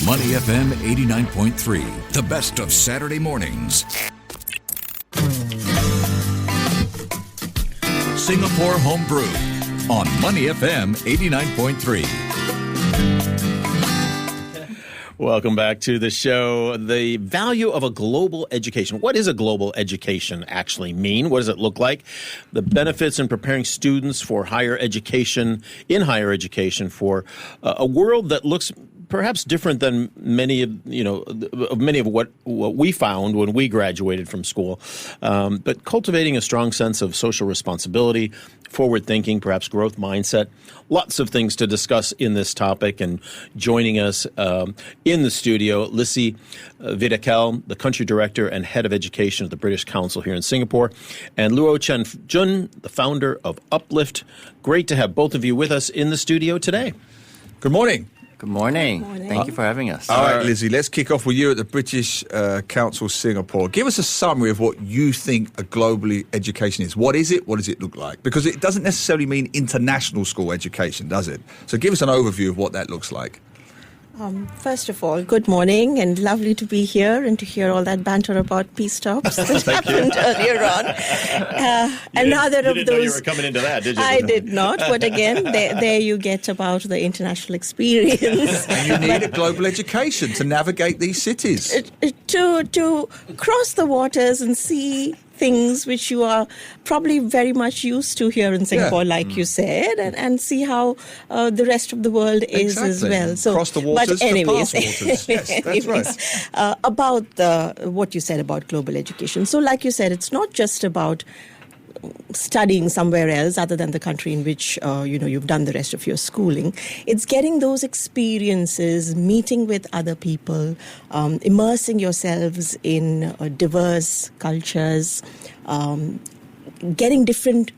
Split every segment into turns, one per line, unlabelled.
Money FM 89.3, the best of Saturday mornings. Singapore Homebrew on Money FM 89.3.
Welcome back to the show. The value of a global education. What does a global education actually mean? What does it look like? The benefits in preparing students for higher education, for a world that looks perhaps different than many of what we found when we graduated from school. But cultivating a strong sense of social responsibility, forward thinking, perhaps growth mindset. Lots of things to discuss in this topic. And joining us in the studio, Lissy Vadakel, the country director and head of education at the British Council here in Singapore, and Chen, the founder of Uplift. Great to have both of you with us in the studio today.
Good morning.
Good morning. Thank you for having us.
All right, Lizzie, let's kick off with you at the British Council Singapore. Give us a summary of what you think a global education is. What is it? What does it look like? Because it doesn't necessarily mean international school education, does it? So give us an overview of what that looks like.
First of all, good morning, and lovely to be here and to hear all that banter about peace talks that happened earlier on. Another of those.
You didn't know you were coming into that, did you?
I did not, but again, there you get about the international experience.
And you need a global education to navigate these cities.
To cross the waters and see things which you are probably very much used to here in Singapore, like you said, and see how the rest of the world is as well. So,
cross the waters
but anyways,
to pass waters. Yes, that's right.
About what you said about global education. So like you said, it's not just about studying somewhere else other than the country in which you've done the rest of your schooling. It's getting those experiences, meeting with other people, immersing yourselves in diverse cultures, getting different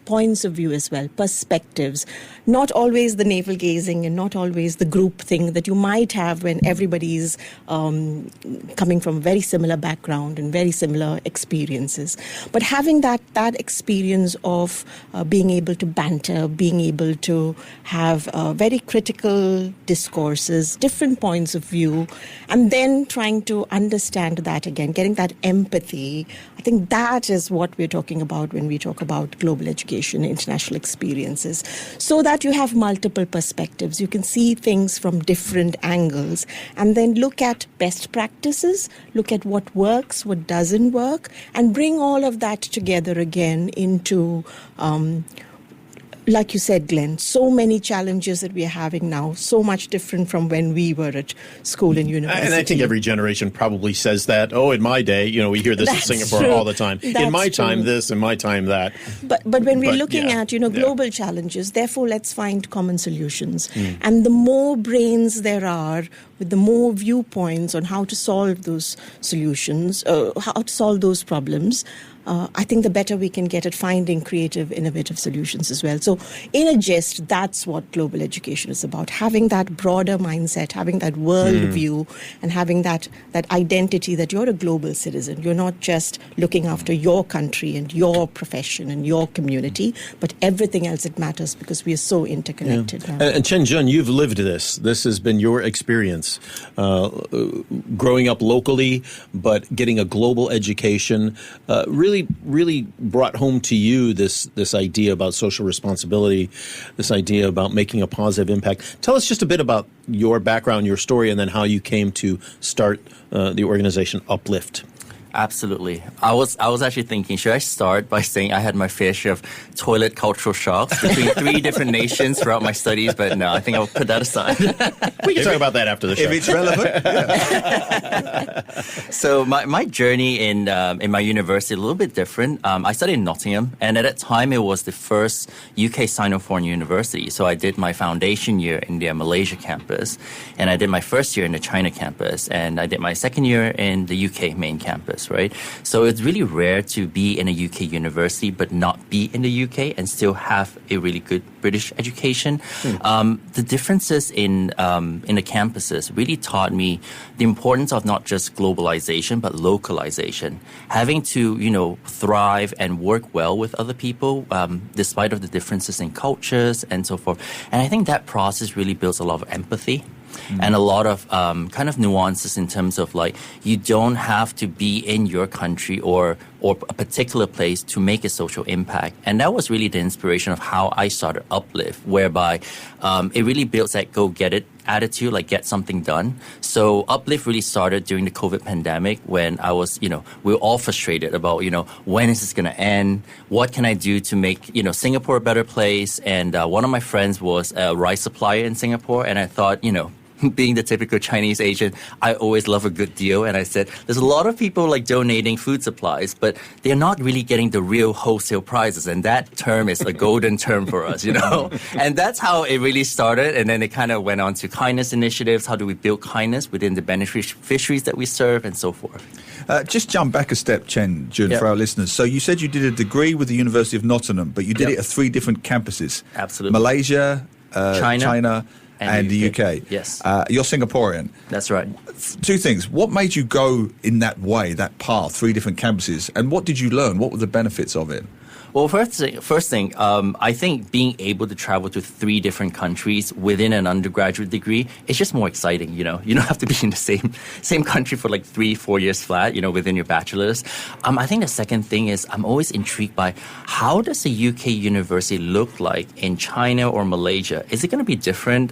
points of view as well, perspectives, not always the navel gazing and not always the group thing that you might have when everybody's coming from a very similar background and very similar experiences. But having that experience of being able to banter, being able to have very critical discourses, different points of view, and then trying to understand that again, getting that empathy, I think that is what we're talking about when we talk about global education, international experiences, so that you have multiple perspectives. You can see things from different angles and then look at best practices, look at what works, what doesn't work, and bring all of that together again into like you said, Glenn, so many challenges that we are having now, so much different from when we were at school and university.
And I think every generation probably says that. Oh, in my day, we hear this in Singapore all the time. In my time, this, in my time, that.
But when we're looking at, global challenges, therefore, let's find common solutions. And the more brains there are, with the more viewpoints on how to solve those solutions, how to solve those problems, I think the better we can get at finding creative, innovative solutions as well. So in a gist, that's what global education is about, having that broader mindset, having that world view, and having that identity that you're a global citizen. You're not just looking after your country and your profession and your community, but everything else that matters, because we are so interconnected now.
And Chen, you've lived this. This has been your experience, growing up locally, but getting a global education, really brought home to you this idea about social responsibility, this idea about making a positive impact. Tell us just a bit about your background, your story, and then how you came to start the organization Uplift.
Absolutely. I was actually thinking, should I start by saying I had my fair share of toilet cultural shocks between 3 different nations throughout my studies, but no, I think I'll put that aside.
We can talk about that after the show.
If it's relevant. Yeah.
So my journey in my university, a little bit different. I studied in Nottingham, and at that time it was the first UK Sinophone university. So I did my foundation year in the Malaysia campus, and I did my first year in the China campus, and I did my second year in the UK main campus. Right? So it's really rare to be in a UK university but not be in the UK and still have a really good British education. The differences in the campuses really taught me the importance of not just globalization but localization. Having to, thrive and work well with other people despite of the differences in cultures and so forth. And I think that process really builds a lot of empathy. and a lot of kind of nuances in terms of like you don't have to be in your country or a particular place to make a social impact. And that was really the inspiration of how I started Uplift, whereby it really builds that go-get-it attitude, like get something done. So Uplift really started during the COVID pandemic when I was, we were all frustrated about, when is this going to end? What can I do to make, Singapore a better place? And one of my friends was a rice supplier in Singapore, and I thought, being the typical Chinese Asian, I always love a good deal. And I said, there's a lot of people like donating food supplies, but they're not really getting the real wholesale prices. And that term is a golden term for us, And that's how it really started. And then it kind of went on to kindness initiatives. How do we build kindness within the beneficiaries that we serve and so forth?
Just jump back a step, Chen, Jun, for our listeners. So you said you did a degree with the University of Nottingham, but you did it at 3 different campuses.
Absolutely.
Malaysia, China and the UK.
Yes.
You're Singaporean.
That's right.
2 things. What made you go in that way, that path, 3 different campuses? And what did you learn? What were the benefits of it?
Well, first thing, I think being able to travel to 3 different countries within an undergraduate degree is just more exciting. You don't have to be in the same country for like 3-4 years flat. Within your bachelor's. I think the second thing is I'm always intrigued by how does a UK university look like in China or Malaysia? Is it going to be different?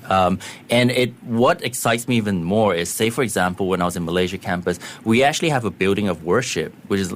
And what excites me even more is, say for example, when I was in Malaysia campus, we actually have a building of worship, which is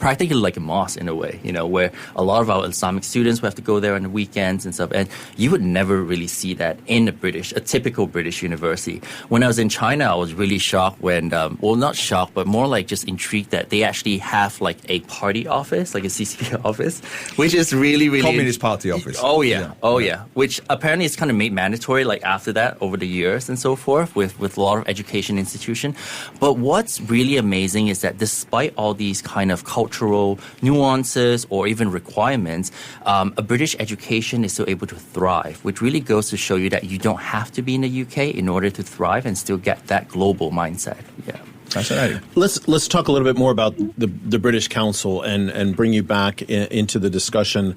practically like a mosque in a way, where a lot of our Islamic students will have to go there on the weekends and stuff. And you would never really see that in a typical British university. When I was in China, I was really shocked when, not shocked, but more like just intrigued that they actually have like a party office, like a CCP office, which is really, really...
Communist Party office.
Oh, yeah. Which apparently is kind of made mandatory like after that over the years and so forth with a lot of education institution. But what's really amazing is that despite all these kind of cultural nuances or even requirements, a British education is still able to thrive, which really goes to show you that you don't have to be in the UK in order to thrive and still get that global mindset. Yeah.
Fascinating.
Let's talk a little bit more about the British Council and bring you back into the discussion.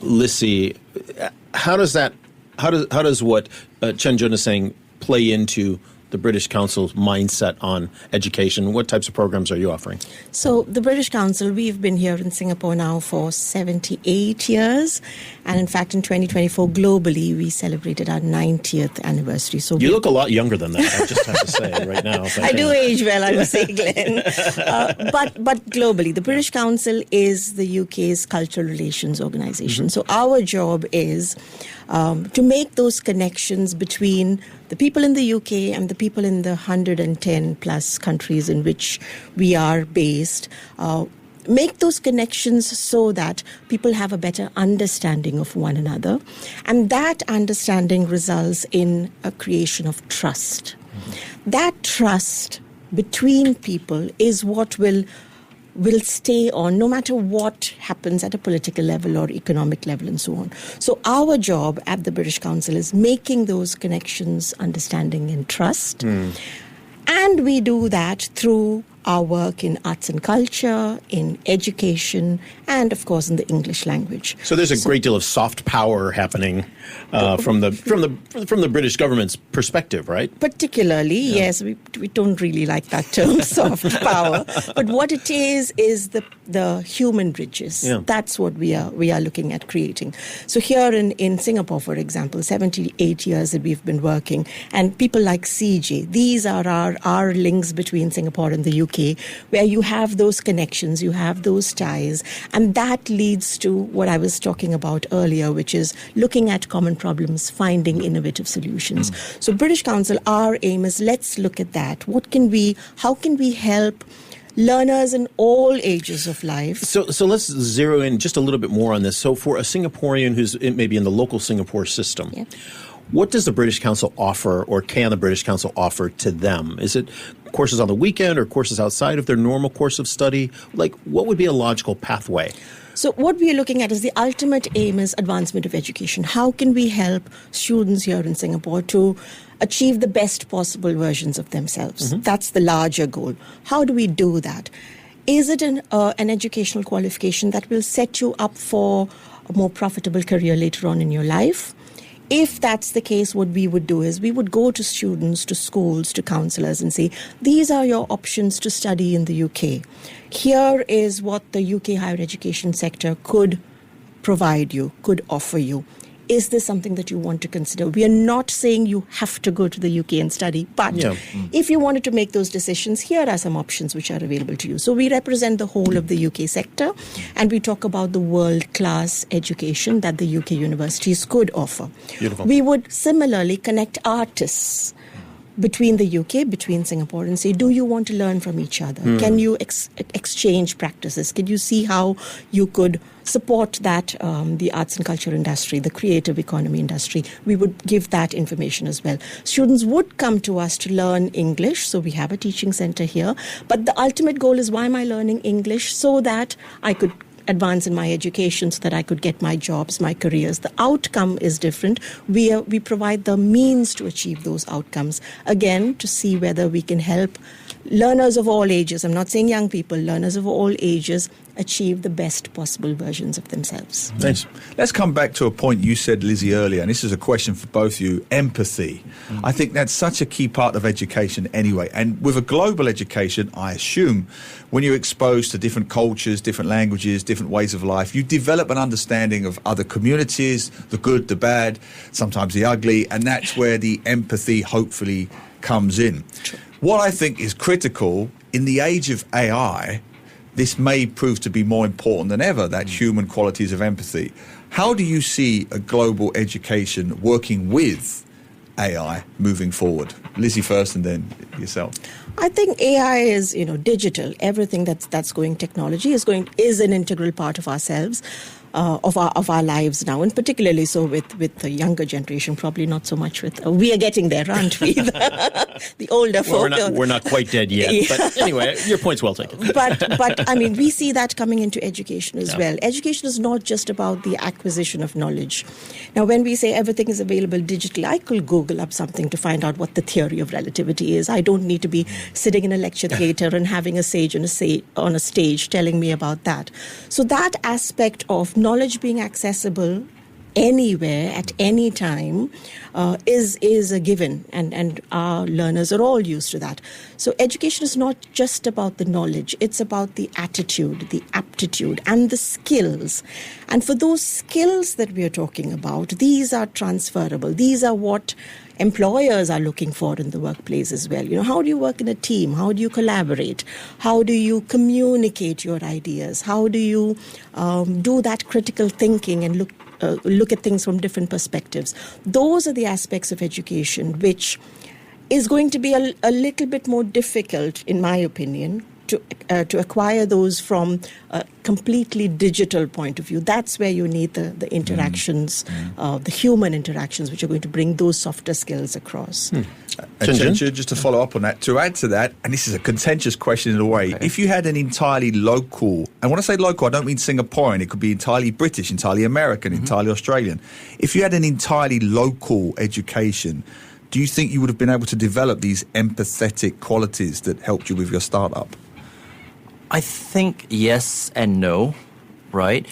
Lissy, how does what Chen Jun is saying play into the British Council's mindset on education? What types of programs are you offering?
So the British Council, we've been here in Singapore now for 78 years. And in fact, in 2024, globally, we celebrated our 90th anniversary. So
you look a lot younger than that, I just have to say right now.
I do age well, I would say, Glenn. But globally, the British Council is the UK's cultural relations organization. Mm-hmm. So our job is to make those connections between the people in the UK and the people in the 110 plus countries in which we are based, make those connections so that people have a better understanding of one another. And that understanding results in a creation of trust. Mm-hmm. That trust between people is what will stay on no matter what happens at a political level or economic level and so on. So our job at the British Council is making those connections, understanding and trust. And we do that through our work in arts and culture, in education, and of course in the English language.
So there's a great deal of soft power happening from the British government's perspective, right?
Particularly, yes, we don't really like that term, soft power. But what it is the human bridges. Yeah. That's what we are looking at creating. So here in Singapore, for example, 78 years that we've been working, and people like CJ, these are our links between Singapore and the UK, where you have those connections, you have those ties, and that leads to what I was talking about earlier, which is looking at common problems, finding innovative solutions. So British Council, our aim is let's look at that. How can we help learners in all ages of life?
So let's zero in just a little bit more on this. So for a Singaporean who's maybe in the local Singapore system, what does the British Council offer, or can the British Council offer to them? Is it courses on the weekend or courses outside of their normal course of study? Like, what would be a logical pathway?
So what we are looking at is the ultimate aim is advancement of education. How can we help students here in Singapore to achieve the best possible versions of themselves? Mm-hmm. That's the larger goal. How do we do that? Is it an educational qualification that will set you up for a more profitable career later on in your life? if that's the case, what we would do is we would go to students, to schools, to counselors and say, these are your options to study in the UK. Here is what the UK higher education sector could provide you, could offer you. Is this something that you want to consider? We are not saying you have to go to the UK and study, but if you wanted to make those decisions, here are some options which are available to you. So we represent the whole of the UK sector, and we talk about the world-class education that the UK universities could offer.
Beautiful.
We would similarly connect artists between the UK, between Singapore, and say, do you want to learn from each other? Can you exchange practices? Can you see how you could support that, the arts and culture industry, the creative economy industry? We would give that information as well. Students would come to us to learn English, so we have a teaching center here. But the ultimate goal is, why am I learning English? So that I could advance in my education, so that I could get my jobs, my careers. The outcome is different. We provide the means to achieve those outcomes. Again, to see whether we can help learners of all ages, I'm not saying young people, learners of all ages, achieve the best possible versions of themselves.
Thanks. Let's come back to a point you said, Lizzie, earlier, and this is a question for both of you, empathy. I think that's such a key part of education anyway. And with a global education, I assume, when you're exposed to different cultures, different languages, different ways of life, you develop an understanding of other communities, the good, the bad, sometimes the ugly, and that's where the empathy hopefully comes in. What I think is critical in the age of AI, this may prove to be more important than ever, that human qualities of empathy. How do you see a global education working with AI moving forward? Lizzie first, and then yourself.
I think AI is, digital. Everything that's going technology is an integral part of ourselves. Of our lives now, and particularly so with the younger generation, probably not so much with... we are getting there, aren't we? The older folk.
We're not quite dead yet. Yeah. But anyway, your point's well taken.
But I mean, we see that coming into education as well. Education is not just about the acquisition of knowledge. Now, when we say everything is available digitally, I could Google up something to find out what the theory of relativity is. I don't need to be sitting in a lecture theatre and having a sage on a stage telling me about that. So that aspect of knowledge being accessible anywhere at any time is a given, and our learners are all used to that. So education is not just about the knowledge, it's about the attitude, the aptitude, and the skills. And for those skills that we are talking about, these are transferable. These are what employers are looking for in the workplace as well. How do you work in a team? How do you collaborate? How do you communicate your ideas? How do you do that critical thinking and look at things from different perspectives? Those are the aspects of education which is going to be a little bit more difficult, in my opinion, to acquire those from a completely digital point of view. That's where you need the interactions, the human interactions, which are going to bring those softer skills across.
And just to follow up on that, to add to that, and this is a contentious question in a way, if you had an entirely local, and when I say local, I don't mean Singaporean, it could be entirely British, entirely American, entirely Australian. If you had an entirely local education, do you think you would have been able to develop these empathetic qualities that helped you with your startup?
I think yes and no, right?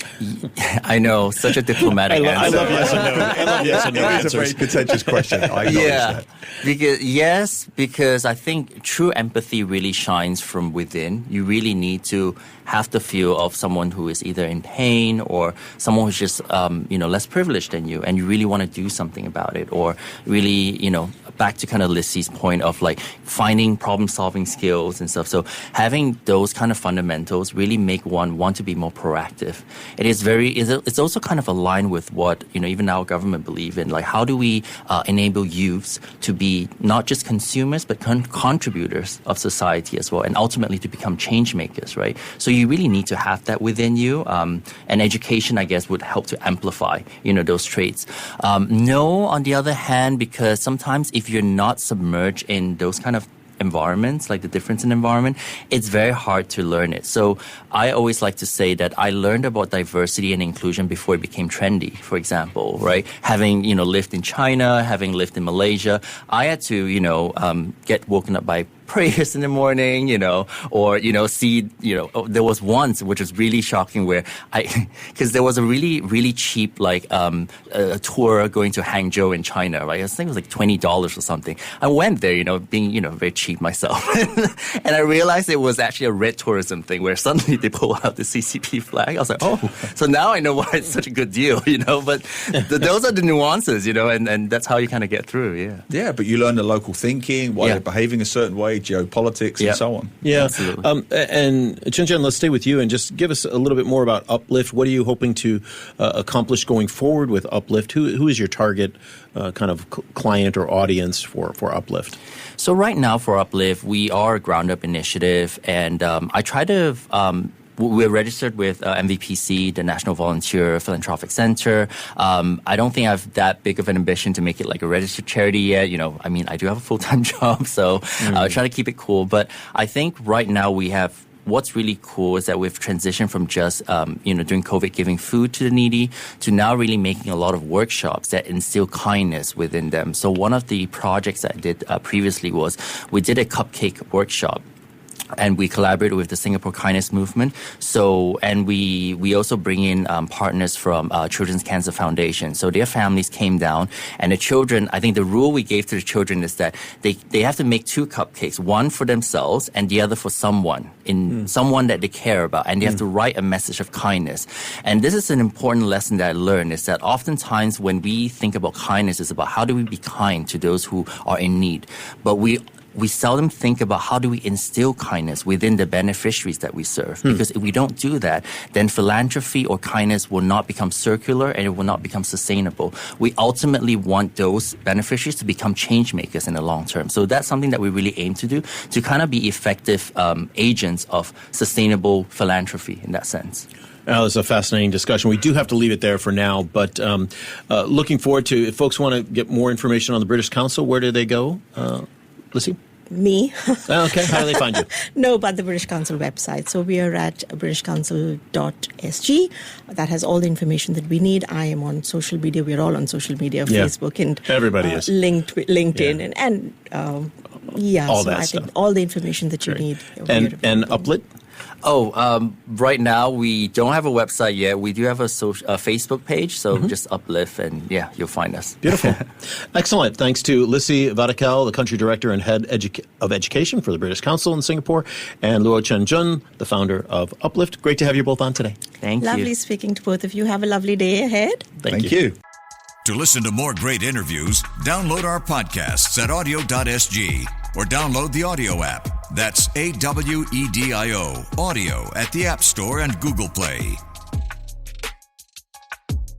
I know, such a diplomatic answer.
I love yes and no. I love yes and no
answers. It's a very contentious question. I acknowledge that.
Because I think true empathy really shines from within. You really need to have the feel of someone who is either in pain or someone who's just, less privileged than you, and you really want to do something about it, or really, back to kind of Lissy's point of like finding problem-solving skills and stuff. So having those kind of fundamentals really make one want to be more proactive. It's also kind of aligned with what, even our government believe in. Like, how do we enable youths to be not just consumers, but contributors of society as well, and ultimately to become change makers, right? So you really need to have that within you. And education, I guess, would help to amplify, those traits. No, on the other hand, because sometimes if you're not submerged in those kind of environments, like the difference in environment, it's very hard to learn it. So I always like to say that I learned about diversity and inclusion before it became trendy, for example, right? Having, lived in China, having lived in Malaysia, I had to, get woken up by prayers in the morning, or, see, there was once, which was really shocking where because there was a really, really cheap, a tour going to Hangzhou in China, right? I think it was like $20 or something. I went there, being, very cheap myself. And I realized it was actually a red tourism thing where suddenly they pull out the CCP flag. I was like, oh, so now I know why it's such a good deal, but those are the nuances, and that's how you kind of get through, yeah.
Yeah, but you learn the local thinking, why they're behaving a certain way, geopolitics, and so on.
Yeah,
absolutely.
And Chen, let's stay with you and just give us a little bit more about Uplift. What are you hoping to accomplish going forward with Uplift? Who is your target kind of client or audience for Uplift?
So right now for Uplift, we are a ground-up initiative, and I try to we're registered with MVPC, the National Volunteer Philanthropic Center. I don't think I have that big of an ambition to make it like a registered charity yet. I do have a full-time job, so I try to keep it cool. But I think right now what's really cool is that we've transitioned from just, during COVID, giving food to the needy to now really making a lot of workshops that instill kindness within them. So one of the projects that I did previously was we did a cupcake workshop. And we collaborated with the Singapore Kindness Movement. And we also bring in partners from Children's Cancer Foundation. So their families came down, and the children, I think the rule we gave to the children is that they have to make 2 cupcakes, one for themselves and the other for someone, someone that they care about. And they have to write a message of kindness. And this is an important lesson that I learned, is that oftentimes when we think about kindness, it's about how do we be kind to those who are in need. But we seldom think about how do we instill kindness within the beneficiaries that we serve. Because if we don't do that, then philanthropy or kindness will not become circular and it will not become sustainable. We ultimately want those beneficiaries to become change makers in the long term. So that's something that we really aim to do, to kind of be effective agents of sustainable philanthropy in that sense.
Well, it's a fascinating discussion. We do have to leave it there for now, but looking forward to, if folks want to get more information on the British Council, where do they go? Lissy?
Me.
Okay, how do they find you?
No, but the British Council website. So we are at britishcouncil.sg. That has all the information that we need. I am on social media. We're all on social media, Facebook and
everybody is.
LinkedIn and
all
so
that
I
stuff.
think all the information that you need.
And Uplift?
Right now we don't have a website yet. We do have a Facebook page, so just Uplift, and you'll find us.
Beautiful. Excellent. Thanks to Lissy Vadakel, the Country Director and Head of Education for the British Council in Singapore, and Luo Chen Jun, the founder of Uplift. Great to have you both on today.
Thank you.
Lovely speaking to both of you. Have a lovely day ahead.
Thank you.
To listen to more great interviews, download our podcasts at audio.sg or download the audio app. That's AWEDIO, audio at the App Store and Google Play.